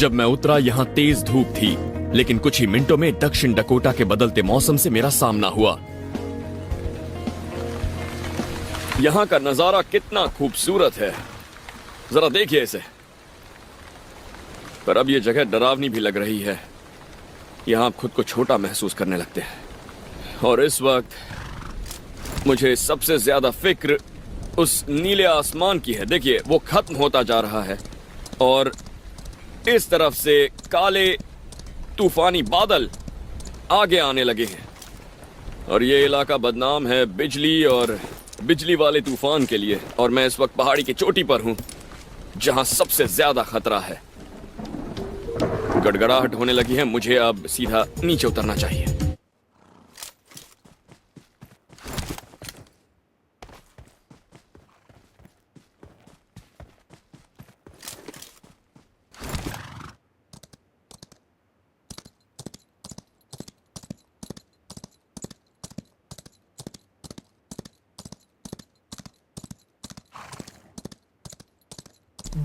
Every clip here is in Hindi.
जब मैं उतरा यहाँ तेज धूप थी, लेकिन कुछ ही मिनटों में दक्षिण डकोटा के बदलते मौसम से मेरा सामना हुआ। यहाँ का नजारा कितना खूबसूरत है, जरा देखिए इसे। पर अब ये जगह डरावनी भी लग रही है। यहाँ आप खुद को छोटा महसूस करने लगते हैं। और इस वक्त मुझे सबसे ज्यादा फिक्र उस नीले आसमान की है। देखिए, वो खत्म होता जा रहा है और इस तरफ से काले तूफानी बादल आगे आने लगे हैं। और ये इलाका बदनाम है बिजली वाले तूफान के लिए। और मैं इस वक्त पहाड़ी की चोटी पर हूं, जहां सबसे ज्यादा खतरा है। गड़गड़ाहट होने लगी है। मुझे अब सीधा नीचे उतरना चाहिए।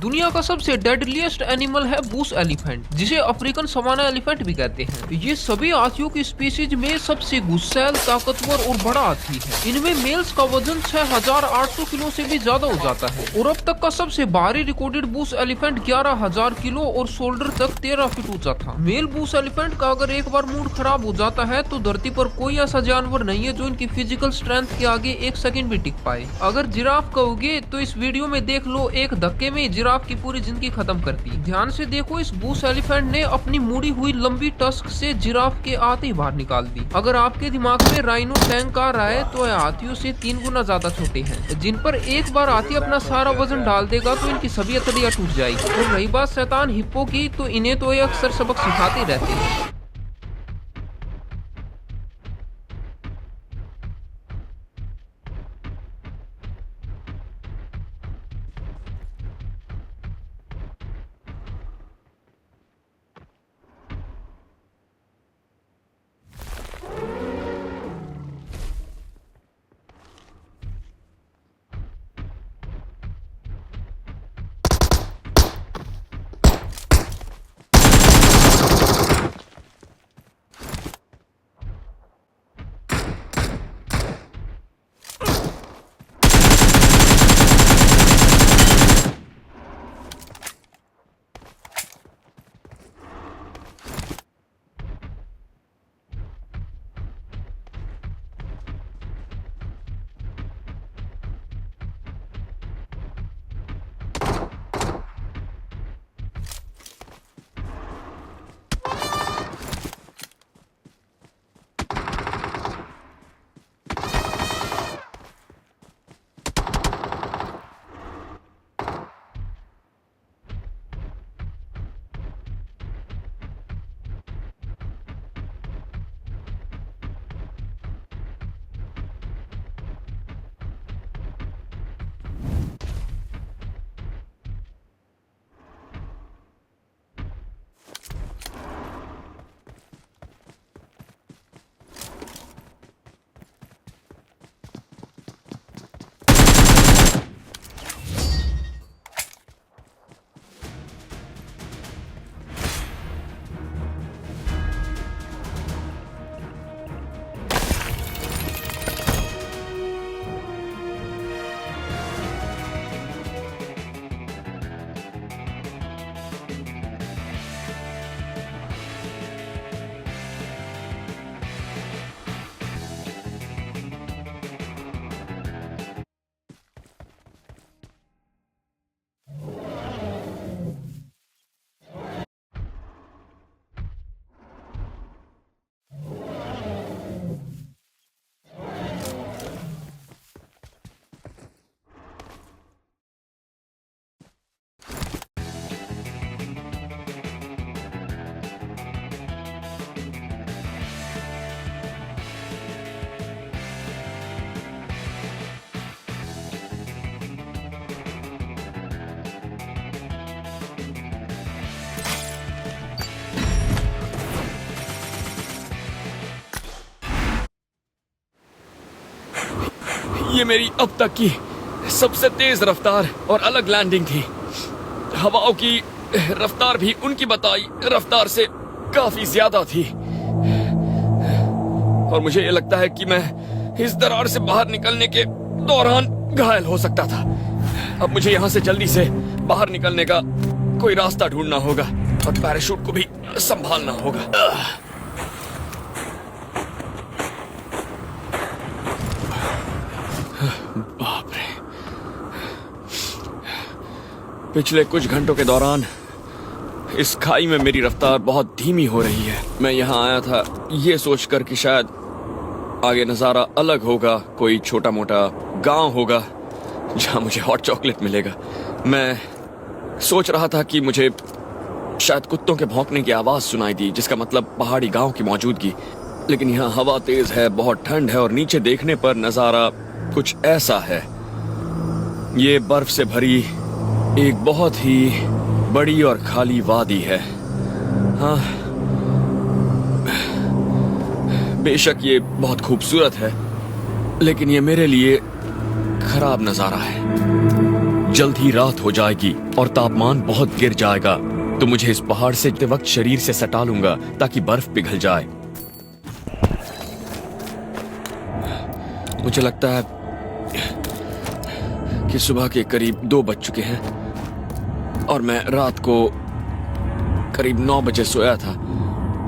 दुनिया का सबसे डेडलीस्ट एनिमल है बूस एलिफेंट, जिसे अफ्रीकन सवाना एलिफेंट भी कहते हैं। ये सभी हाथियों की स्पीशीज में सबसे गुस्सैल, ताकतवर और बड़ा हाथी है। इनमें मेल्स का वजन 6800 किलो से भी ज्यादा हो जाता है। और अब तक का सबसे भारी रिकॉर्डेड बूस एलिफेंट 11,000 किलो और शोल्डर तक 13 फीट ऊंचा था। मेल बूस एलिफेंट का अगर एक बार मूड खराब हो जाता है तो धरती पर कोई ऐसा जानवर नहीं है जो इनकी फिजिकल स्ट्रेंथ के आगे एक सेकंड भी टिक पाए। अगर जिराफ कहोगे तो इस वीडियो में देख लो, एक धक्के में जिराफ की पूरी जिंदगी खत्म कर दी। ध्यान से देखो, इस बूस एलिफेंट ने अपनी मुड़ी हुई लंबी टस्क से जिराफ के आते ही बाहर निकाल दी। अगर आपके दिमाग में राइनो टैंक आ रहा है तो हाथियों से 3 गुना ज्यादा छोटे हैं, जिन पर एक बार हाथी अपना सारा वजन डाल देगा तो इनकी सभी हथेलियां टूट जाएगी। और रही बात शैतान हिप्पो की, तो इन्हें तो ये अक्सर सबक सिखाते रहते हैं। ये मेरी अब तक की सबसे तेज रफ्तार और अलग लैंडिंग थी। हवाओं की रफ्तार भी उनकी बताई रफ्तार से काफी ज्यादा थी और मुझे ये लगता है कि मैं इस दरार से बाहर निकलने के दौरान घायल हो सकता था। अब मुझे यहाँ से जल्दी से बाहर निकलने का कोई रास्ता ढूंढना होगा और पैराशूट को भी संभालना होगा। बाप रे, पिछले कुछ घंटों के दौरान इस खाई में मेरी रफ्तार बहुत धीमी हो रही है। मैं यहाँ आया था ये सोचकर कि शायद आगे नज़ारा अलग होगा, कोई छोटा मोटा गांव होगा जहाँ मुझे हॉट चॉकलेट मिलेगा। मैं सोच रहा था कि मुझे शायद कुत्तों के भौंकने की आवाज़ सुनाई दी, जिसका मतलब पहाड़ी गांव की मौजूदगी। लेकिन यहाँ हवा तेज़ है, बहुत ठंड है और नीचे देखने पर नज़ारा कुछ ऐसा है। ये बर्फ से भरी एक बहुत ही बड़ी और खाली वादी है। हाँ, बेशक ये बहुत खूबसूरत है, लेकिन ये मेरे लिए खराब नजारा है। जल्द ही रात हो जाएगी और तापमान बहुत गिर जाएगा, तो मुझे इस पहाड़ से जाते वक्त शरीर से सटा लूंगा ताकि बर्फ पिघल जाए। मुझे लगता है कि सुबह के करीब 2 बज चुके हैं और मैं रात को करीब 9 बजे सोया था,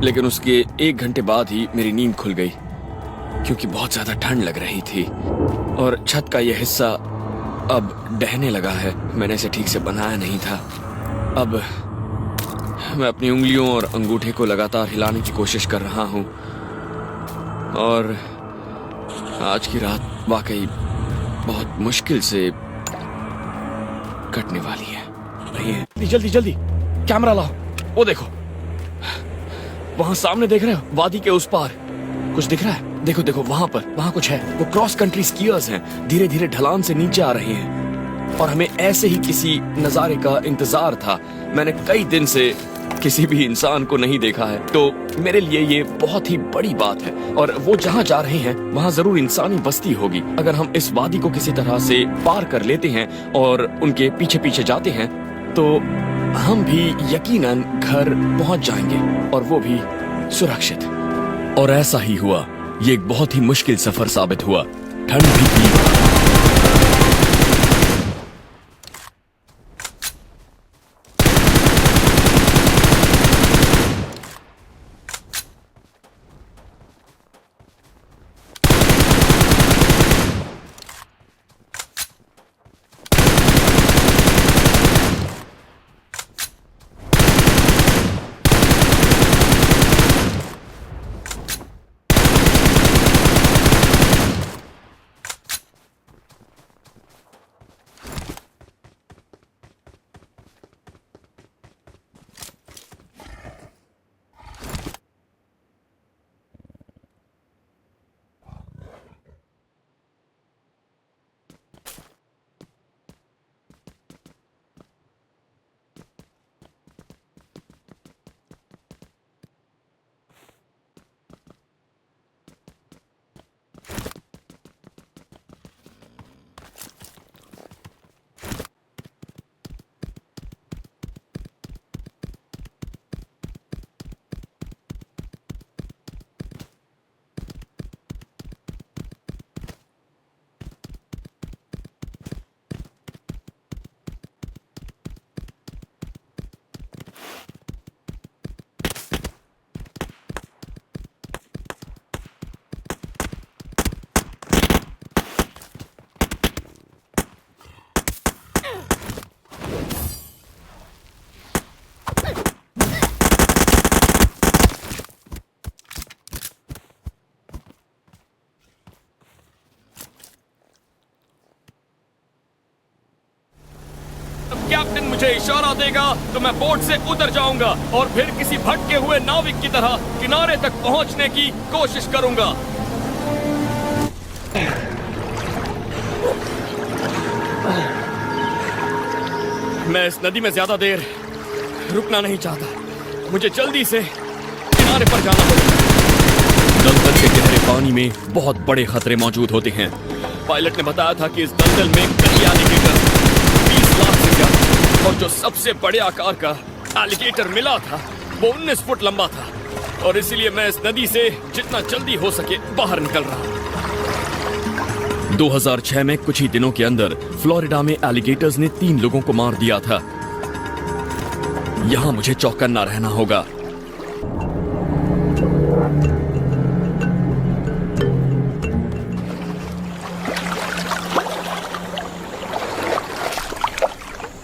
लेकिन उसके 1 घंटे बाद ही मेरी नींद खुल गई क्योंकि बहुत ज्यादा ठंड लग रही थी और छत का यह हिस्सा अब ढहने लगा है। मैंने इसे ठीक से बनाया नहीं था। अब मैं अपनी उंगलियों और अंगूठे को लगातार हिलाने की कोशिश कर रहा हूँ और आज की रात वाकई बहुत मुश्किल से कटने वाली है। जल्दी जल्दी कैमरा लाओ। वो देखो, वहां सामने देख रहे हो, वादी के उस पार कुछ दिख रहा है। देखो देखो, वहां कुछ है। वो क्रॉस कंट्री स्कीयर्स हैं, धीरे धीरे ढलान से नीचे आ रहे हैं और हमें ऐसे ही किसी नजारे का इंतजार था। मैंने कई दिन से किसी भी इंसान को नहीं देखा है, तो मेरे लिए ये बहुत ही बड़ी बात है। और वो जहाँ जा रहे हैं वहाँ जरूर इंसानी बस्ती होगी। अगर हम इस वादी को किसी तरह से पार कर लेते हैं और उनके पीछे पीछे जाते हैं तो हम भी यकीनन घर पहुंच जाएंगे और वो भी सुरक्षित। और ऐसा ही हुआ। ये एक बहुत ही मुश्किल सफर साबित हुआ। ठंड भी थी। कैप्टन मुझे इशारा देगा तो मैं बोट से उतर जाऊंगा और फिर किसी भटके हुए नाविक की तरह किनारे तक पहुंचने की कोशिश करूंगा। मैं इस नदी में ज्यादा देर रुकना नहीं चाहता। मुझे जल्दी से किनारे पर जाना होगा। दलदल के गहरे पानी में बहुत बड़े खतरे मौजूद होते हैं। पायलट ने बताया था कि इस दलदल में कई एलिगेटर 20 लाख से ज्यादा और जो सबसे बड़े आकार का एलिगेटर मिला था वो 19 फुट लंबा था और इसीलिए मैं इस नदी से जितना जल्दी हो सके बाहर निकल रहा हूं। 2006 में कुछ ही दिनों के अंदर फ्लोरिडा में एलिगेटर्स ने 3 लोगों को मार दिया था। यहां मुझे चौकन्ना रहना होगा।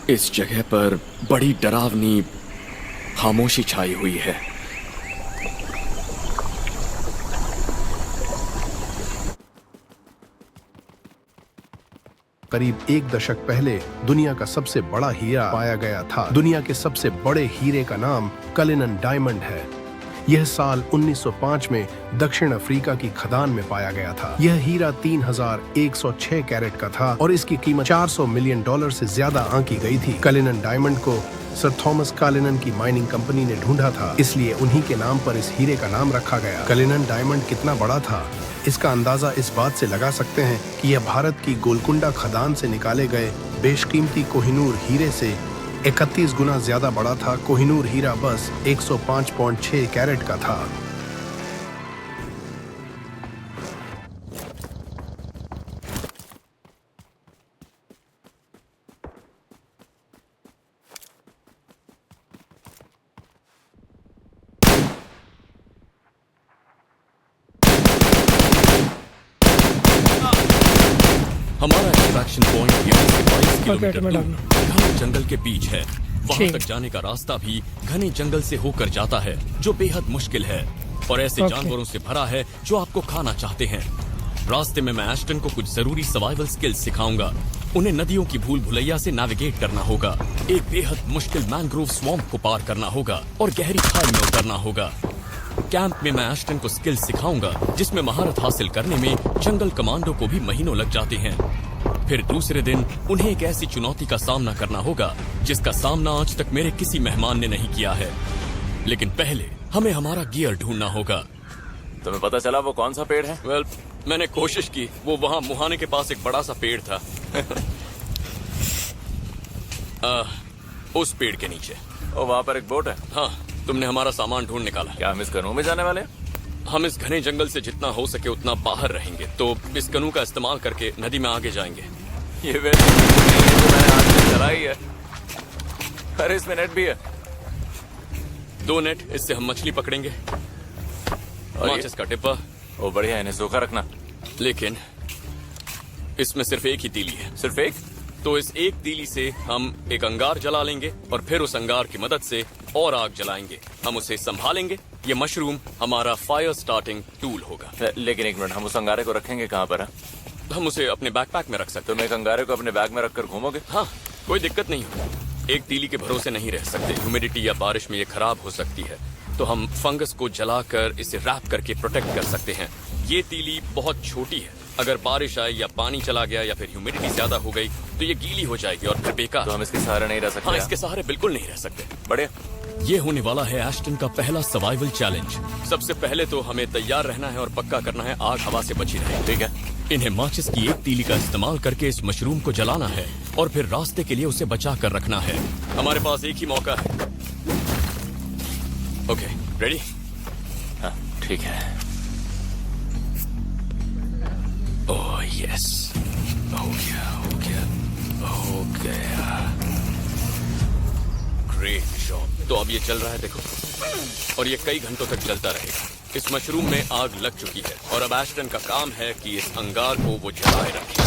इस जगह पर बड़ी डरावनी खामोशी छाई हुई है। करीब 1 दशक पहले दुनिया का सबसे बड़ा हीरा पाया गया था। दुनिया के सबसे बड़े हीरे का नाम कलिनन डायमंड है। यह साल 1905 में दक्षिण अफ्रीका की खदान में पाया गया था। यह हीरा 3106 कैरेट का था और इसकी कीमत $400 मिलियन से ज्यादा आंकी गई थी। कलिनन डायमंड को सर थॉमस कलिनन की माइनिंग कंपनी ने ढूंढा था, इसलिए उन्हीं के नाम पर इस हीरे का नाम रखा गया। कलिनन डायमंड कितना बड़ा था, इसका अंदाजा इस बात से लगा सकते हैं कि यह भारत की गोलकुंडा खदान से निकाले गए बेशकीमती कोहिनूर हीरे से 31 गुना ज्यादा बड़ा था। कोहिनूर हीरा बस 105.6 कैरेट का था। हमारा एक्सट्रैक्शन पॉइंट यहाँ से 22 किलोमीटर दूर घने जंगल के बीच है। वहाँ तक जाने का रास्ता भी घने जंगल से होकर जाता है, जो बेहद मुश्किल है और ऐसे जानवरों से भरा है जो आपको खाना चाहते हैं। रास्ते में मैं एस्टन को कुछ जरूरी सर्वाइवल स्किल्स सिखाऊंगा। उन्हें नदियों की भूल भुलैया से नेविगेट करना होगा, एक बेहद मुश्किल मैंग्रोव स्वैम्प को पार करना होगा और गहरी खाई में उतरना होगा। कैंप में मैं एस्टन को स्किल्स सिखाऊंगा जिसमें महारत हासिल करने में जंगल कमांडो को भी महीनों लग जाते हैं। फिर दूसरे दिन उन्हें एक ऐसी चुनौती का सामना करना होगा जिसका सामना आज तक मेरे किसी मेहमान ने नहीं किया है। लेकिन पहले हमें हमारा गियर ढूंढना होगा। तुम्हें पता चला वो कौन सा पेड़ है? वेल, मैंने कोशिश की। वो वहाँ मुहाने के पास एक बड़ा सा पेड़ था। उस पेड़ के नीचे। ओ, वहाँ पर एक बोट है। हाँ, तुमने हमारा सामान ढूंढ निकाला। क्या हम इस कनू में जाने वाले? हम इस घने जंगल से जितना हो सके उतना बाहर रहेंगे, तो इस कनू का इस्तेमाल करके नदी में आगे जाएंगे। ये वैसे नहीं है जो मैंने आज तक चलाई है। अरे इसमें नेट भी है। 2 नेट, इससे हम मछली पकड़ेंगे। और माचिस का डिब्बा। ओ बढ़िया, इन्हें सूखा रखना। लेकिन इसमें सिर्फ एक ही तीली है। सिर्फ एक? तो इस एक तीली से हम एक अंगार जला लेंगे और फिर उस अंगार की मदद से और आग जलाएंगे। हम उसे संभालेंगे। ये मशरूम हमारा फायर स्टार्टिंग टूल होगा। लेकिन एक मिनट, हम उस अंगारे को रखेंगे कहाँ पर है? हम उसे अपने बैकपैक में रख सकते तुम एक अंगारे को अपने बैग में रखकर घूमोगे? हाँ, कोई दिक्कत नहीं होगी। एक तीली के भरोसे नहीं रह सकते। ह्यूमिडिटी या बारिश में ये खराब हो सकती है, तो हम फंगस को जलाकर इसे रैप करके प्रोटेक्ट कर सकते हैं। ये तीली बहुत छोटी है। अगर बारिश आई या पानी चला गया या फिर ह्यूमिडिटी ज्यादा हो गई तो ये गीली हो जाएगी और फिर बेकार। तो हम इसके सहारे नहीं रह सकते? हाँ, इसके सहारे बिल्कुल नहीं रह सकते। बढ़िया। ये होने वाला है एस्टन का पहला सर्वाइवल चैलेंज। सबसे पहले तो हमें तैयार रहना है और पक्का करना है आग हवा से बची रहे। ठीक है। इन्हें माचिस की एक तीली का इस्तेमाल करके इस मशरूम को जलाना है और फिर रास्ते के लिए उसे बचा कर रखना है। हमारे पास एक ही मौका है। Okay, ready? हाँ, ठीक है। ओह यस, हो गया, हो गया, हो गया। Great job. तो अब ये चल रहा है, देखो, और ये कई घंटों तक चलता रहेगा। इस मशरूम में आग लग चुकी है और अब एस्टन का काम है कि इस अंगार को वो जलाए रखे।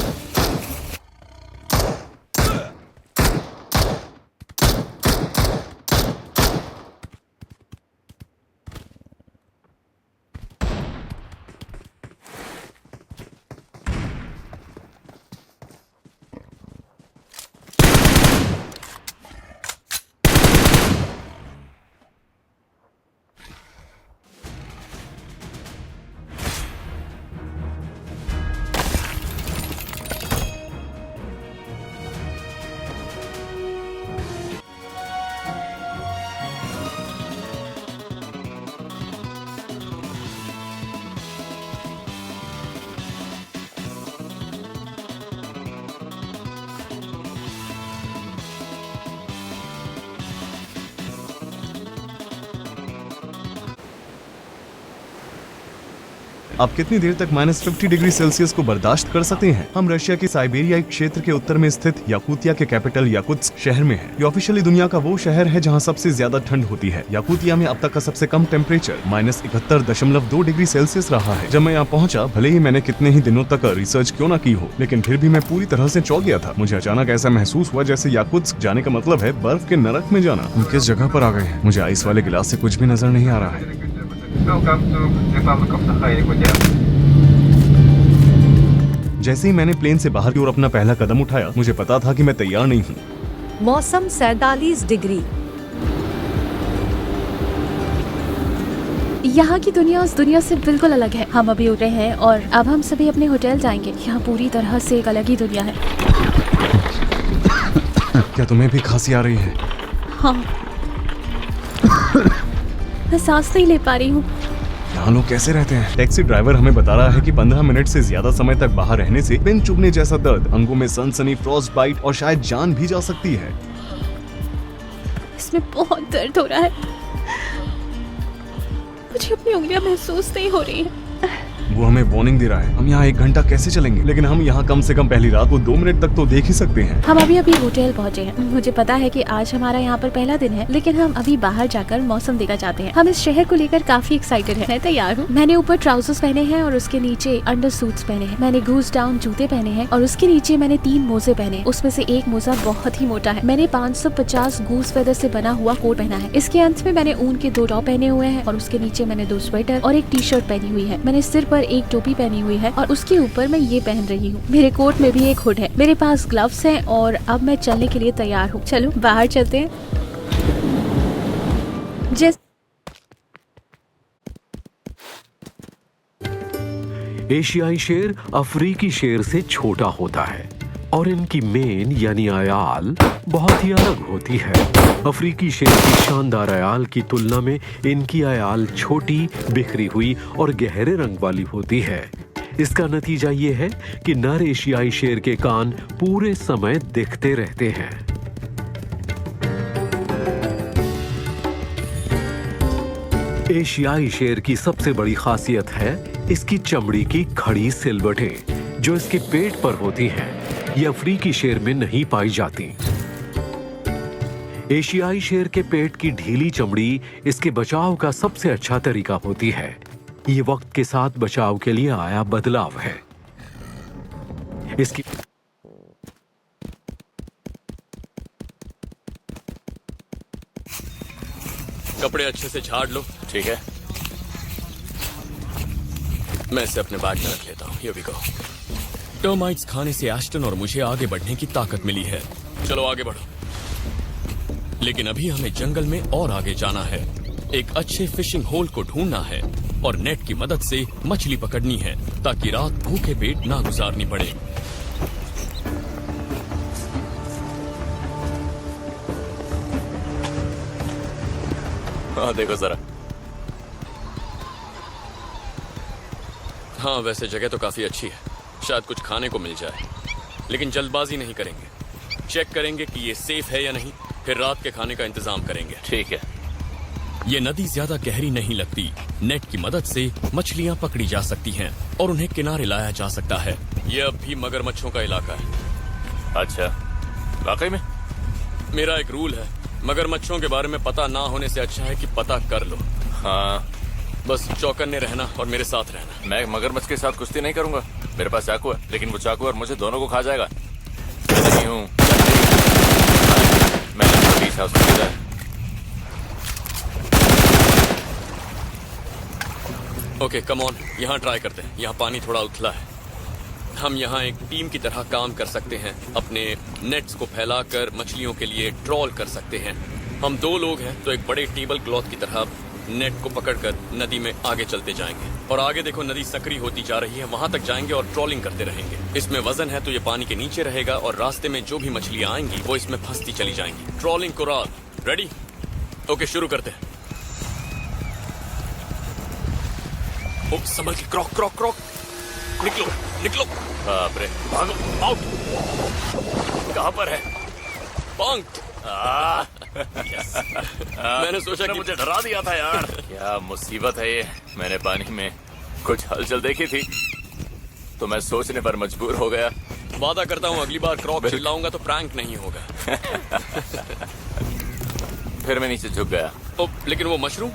आप कितनी देर तक -50 डिग्री सेल्सियस को बर्दाश्त कर सकते हैं? हम रशिया के साइबेरिया क्षेत्र के उत्तर में स्थित याकुतिया के कैपिटल याकुत्स्क शहर में हैं। ये ऑफिशियली दुनिया का वो शहर है जहाँ सबसे ज्यादा ठंड होती है। याकुतिया में अब तक का सबसे कम टेम्परेचर -71.2 डिग्री सेल्सियस रहा है। जब मैं यहाँ पहुँचा, भले ही मैंने कितने ही दिनों तक रिसर्च क्यों न की हो, लेकिन फिर भी मैं पूरी तरह से चौंक गया था। मुझे अचानक ऐसा महसूस हुआ जैसे याकुत्स्क जाने का मतलब है बर्फ के नरक में जाना। हम किस जगह पर आ गए हैं? मुझे आइस वाले गिलास से कुछ भी नजर नहीं आ रहा है। जैसे ही मैंने प्लेन से बाहर की ओर अपना पहला कदम उठाया, मुझे पता था कि मैं तैयार नहीं हूँ। मौसम 47 डिग्री। यहाँ की दुनिया उस दुनिया से बिल्कुल अलग है। हम अभी उतरे हैं और अब हम सभी अपने होटल जाएंगे। यहाँ पूरी तरह से एक अलग ही दुनिया है। क्या तुम्हें भी खांसी आ रही है? हाँ, मैं सांस नहीं ले पा रही हूँ। यहाँ लोग कैसे रहते हैं? टैक्सी ड्राइवर हमें बता रहा है कि 15 मिनट से ज्यादा समय तक बाहर रहने से पिन चुभने जैसा दर्द, अंगों में सनसनी, फ्रॉस्ट बाइट और शायद जान भी जा सकती है। इसमें बहुत दर्द हो रहा है। मुझे अपनी उंगलियां महसूस नहीं हो रही है। वो हमें वार्निंग दे रहा है। हम यहाँ 1 घंटा कैसे चलेंगे? लेकिन हम यहाँ कम से कम पहली रात को 2 मिनट तक तो देख ही सकते हैं। हम अभी अभी होटल पहुँचे हैं। मुझे पता है कि आज हमारा यहाँ पर पहला दिन है, लेकिन हम अभी बाहर जाकर मौसम देखना चाहते हैं। हम इस शहर को लेकर काफी एक्साइटेड हैं। मैं तैयार हूँ। मैंने ऊपर ट्राउजर्स पहने हैं और उसके नीचे अंडर सूट्स पहने हैं। मैंने गूज डाउन जूते पहने हैं और उसके नीचे मैंने 3 मोजे पहने। उसमें से एक मोजा बहुत ही मोटा है। मैंने 550 गूस फेदर से बना हुआ कोट पहना है। इसके अंत में मैंने ऊन के 2 टॉप पहने हुए हैं और उसके नीचे मैंने 2 स्वेटर और एक टी-शर्ट पहनी हुई है। मैंने सिर पर एक टोपी पहनी हुई है और उसके ऊपर मैं ये पहन रही हूँ। मेरे कोट में भी एक हुड है। मेरे पास ग्लव्स हैं और अब मैं चलने के लिए तैयार हूँ। चलो बाहर चलते हैं। एशियाई शेर अफ्रीकी शेर से छोटा होता है और इनकी मेन यानी अयाल बहुत ही अलग होती है। अफ्रीकी शेर की शानदार अयाल की तुलना में इनकी अयाल छोटी, बिखरी हुई और गहरे रंग वाली होती है। इसका नतीजा ये है कि नर एशियाई शेर के कान पूरे समय दिखते रहते हैं। एशियाई शेर की सबसे बड़ी खासियत है इसकी चमड़ी की खड़ी सिलवटें जो इसके पेट पर होती हैं। ये अफ्रीकी शेर में नहीं पाई जाती। एशियाई शेर के पेट की ढीली चमड़ी इसके बचाव का सबसे अच्छा तरीका होती है। ये वक्त के साथ बचाव के लिए आया बदलाव है। इसकी कपड़े अच्छे से झाड़ लो। ठीक है। मैं इसे अपने बैग में रख लेता हूँ। Here we go. टर्माइट्स खाने से एस्टन और मुझे आगे बढ़ने की ताकत मिली है। चलो आगे बढ़ो। लेकिन अभी हमें जंगल में और आगे जाना है। एक अच्छे फिशिंग होल को ढूंढना है और नेट की मदद से मछली पकड़नी है ताकि रात भूखे पेट ना गुजारनी पड़े। हाँ देखो जरा। हाँ वैसे जगह तो काफी अच्छी है। शायद कुछ खाने को मिल जाए, लेकिन जल्दबाजी नहीं करेंगे। चेक करेंगे कि ये सेफ है या नहीं, फिर रात के खाने का इंतजाम करेंगे। ठीक है। ये नदी ज्यादा गहरी नहीं लगती। नेट की मदद से मछलियां पकड़ी जा सकती हैं और उन्हें किनारे लाया जा सकता है। ये अब भी मगरमच्छों का इलाका है। अच्छा, वाकई में? मेरा एक रूल है, मगरमच्छों के बारे में पता ना होने से अच्छा है कि पता कर लो। हाँ, बस चौकन्ने रहना और मेरे साथ रहना। मैं मगरमच्छ के साथ कुश्ती नहीं करूंगा। मेरे पास चाकू है, लेकिन वो चाकू और मुझे दोनों को खा जाएगा। मैं नहीं हूँ। मैंने बीच हाउस में खरीदा है। ओके कम ऑन, यहाँ ट्राई करते हैं। यहाँ पानी थोड़ा उथला है। हम यहाँ एक टीम की तरह काम कर सकते हैं। अपने नेट्स को फैलाकर मछलियों के लिए ट्रॉल कर सकते हैं। हम 2 लोग हैं तो एक बड़े टेबल क्लॉथ की तरह नेट को पकड़कर नदी में आगे चलते जाएंगे। और आगे देखो नदी सक्रिय होती जा रही है। वहां तक जाएंगे और ट्रॉलिंग करते रहेंगे। इसमें वजन है तो ये पानी के नीचे रहेगा और रास्ते में जो भी मछलियां आएंगी वो इसमें फंसती चली जाएंगी। Trawling Koral ready? ओके शुरू करते हैं। ओ संभल के, क्रॉक क्रॉक क्रॉक, निकलो निकलो। बाप रे, भागो, आउट। कहाँ पर है? पंख। मैंने सोचा कि मुझे डरा दिया था यार। क्या मुसीबत है ये। मैंने पानी में कुछ हलचल देखी थी तो मैं सोचने पर मजबूर हो गया। वादा करता हूँ अगली बार क्रॉक चिल्लाऊंगा तो प्रैंक नहीं होगा। फिर मैं नीचे झुक गया। ओ, लेकिन वो मशरूम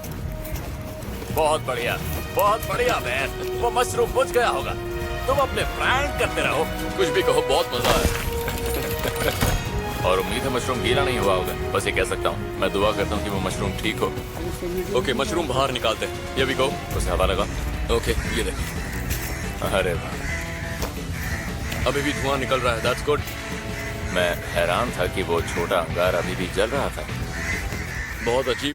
बहुत बढ़िया मैन। वो मशरूम बुझ गया होगा। तुम अपने प्रैंक करते रहो। कुछ भी कहो, बहुत मजा आया। और उम्मीद है मशरूम गीला नहीं हुआ होगा। बस ये कह सकता हूँ, मैं दुआ करता हूँ कि वो मशरूम ठीक हो। ओके, मशरूम बाहर निकालते हैं। ये भी गो। उसे हवा लगा। ओके, ये देख, अरे वाह, अभी भी धुआं निकल रहा है। That's good. मैं हैरान था कि वो छोटा अंगार अभी भी जल रहा था। बहुत अजीब।